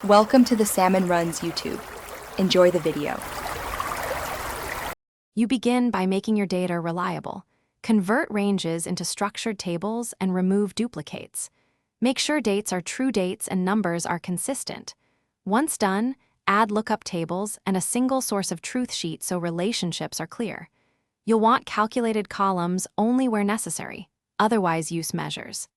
Welcome to the Salmon Runs YouTube. Enjoy the video. You begin by making your data reliable. Convert ranges into structured tables and remove duplicates. Make sure dates are true dates and numbers are consistent. Once done, add lookup tables and a single source of truth sheet so relationships are clear. You'll want calculated columns only where necessary, otherwise use measures.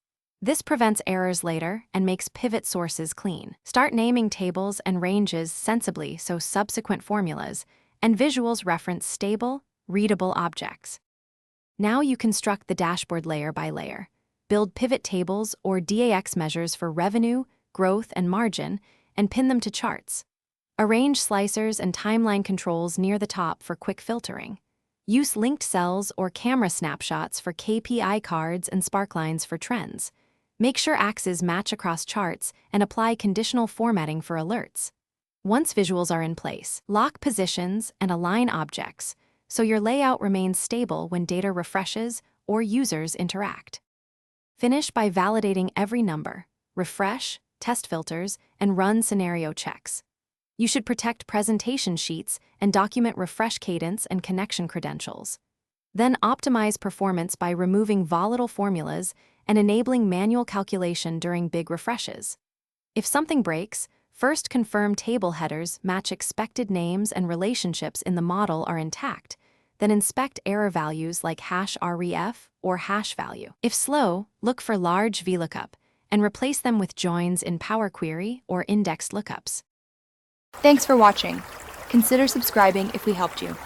This prevents errors later and makes pivot sources clean. Start naming tables and ranges sensibly so subsequent formulas and visuals reference stable, readable objects. Now you construct the dashboard layer by layer. Build pivot tables or DAX measures for revenue, growth, and margin, and pin them to charts. Arrange slicers and timeline controls near the top for quick filtering. Use linked cells or camera snapshots for KPI cards and sparklines for trends. Make sure axes match across charts and apply conditional formatting for alerts. Once visuals are in place, lock positions and align objects so your layout remains stable when data refreshes or users interact. Finish by validating every number, refresh, test filters, and run scenario checks. You should protect presentation sheets and document refresh cadence and connection credentials. Then optimize performance by removing volatile formulas and enabling manual calculation during big refreshes. If something breaks, first confirm table headers match expected names and relationships in the model are intact, then inspect error values like #ref or hash value. If slow, look for large VLOOKUP and replace them with joins in Power Query or indexed lookups. Thanks for watching. Consider subscribing if we helped you.